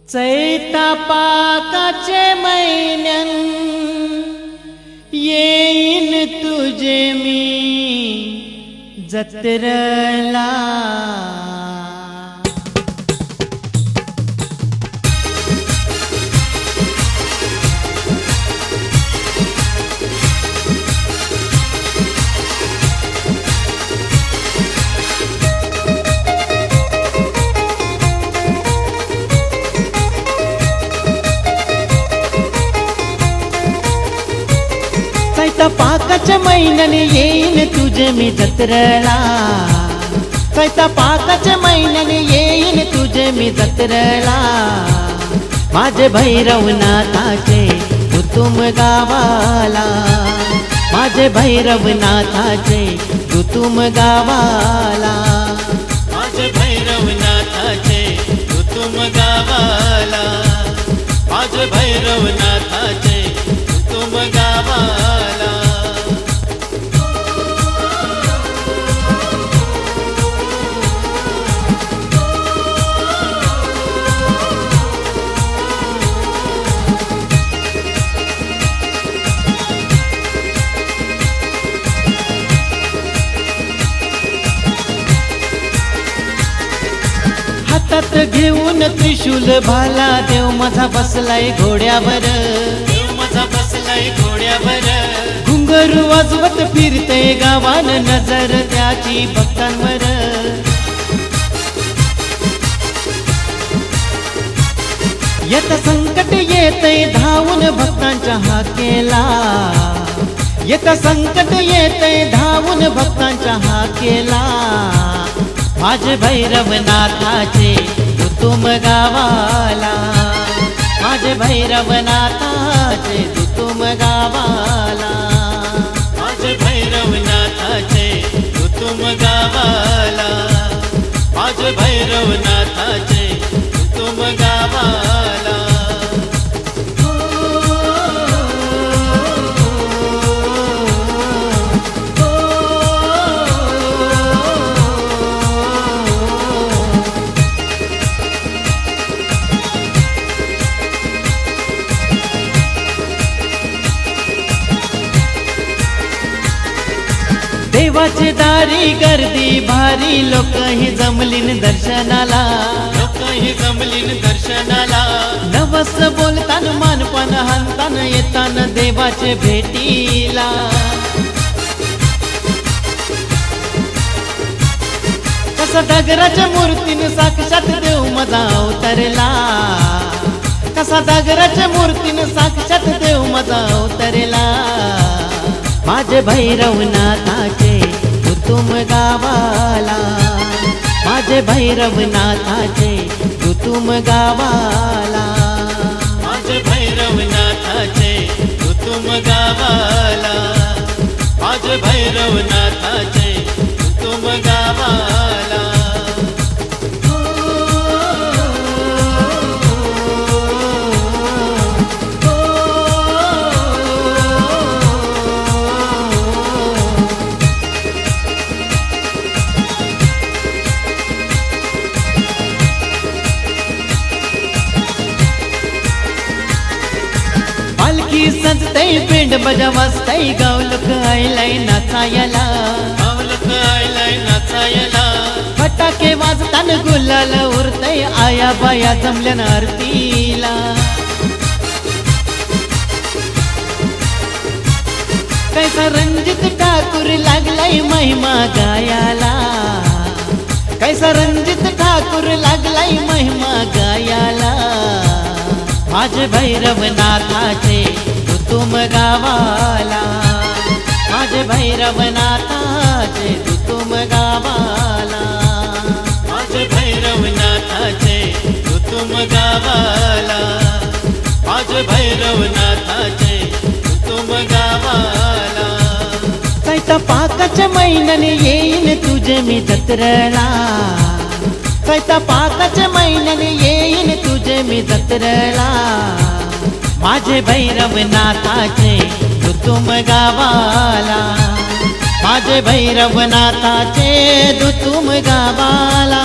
चैता पाकाचे महिन्यान येईन तुझे मी जत्रला। चैता पाकाच्या महिन्याने येईन तुझे मी जत्रला। चैता पाकाच्या महिन्याने येईन तुझे मी जत्रला। माझे भैरवनाथाचे कुतुम गावाला, माझे भैरवनाथाचे कुतुम गावाला, माझे भैरवनाथाचे कुतुम गावाला, माझे भैरवनाथाचे कुतुम गावाला। हातात घेऊन त्रिशूल भाला देव माझा बसलाय घोड्यावर, देव माझा बसलाय घोड्यावर। घुंगरू वाजवत फिरते गावान नजर त्याची भक्तांवर। येत संकट येते धावून भक्तांच्या हाकेला, येत संकट येते धावून भक्तांच्या हाकेला। माझे भैरवनाथाचे कुतुम गावाला, माझे भैरवनाथाचे कुतुम गावाला, माझे भैरवनाथाचे कुतुम गावाला, माझे भैरवनाथाचे कुतुम गावाला। देवाचे दारी गर्दी भारी लोकही जमलीन दर्शनाला, लोकही जमलीन दर्शनाला। नवस बोलतान मानपान हानतान येतान देवाचे भेटीला। कसा दगराच्या मूर्तीने साक्षात देव माझा अवतरला, कसा दगराच्या मूर्तीने साक्षात देव माझा अवतरला। माझे भैरवनाथाचे कुतुम गावाला, माझे भैरवनाथाचे कुतुम गावाला, माझे भैरवनाथाचे कुतुम गावाला, माझे भैरवनाथाचे कुतुम गावाला। पालखी सजतय पेंड बजा वाजतय गाव लोक आयलाय नाचायला, गाव लोक आयलाय नाचायला। फटाके वाजतान गुलाल उरतय आया बाया जमल्यान आरतीला। कैसा रणजित ठाकूर लागलाय महिमा गायाला, कैसा रणजित ठाकूर लागलाय महिमा गायाला। माझे भैरवनाथाचे कुतुम गावाला, माझे भैरवनाथाचे कुतुम गावाला, माझे भैरवनाथाचे कुतुम गावाला, माझे भैरवनाथाचे कुतुम गावाला। चैता पाकाच्या महिन्याने येईन तुझे मी जत्रला, चैता पाकाच्या महिन्याने येईन तुझे मी जत्रला। माझे भैरवनाथाचे कुतुम गावाला, माझे भैरवनाथाचे कुतुम गावाला।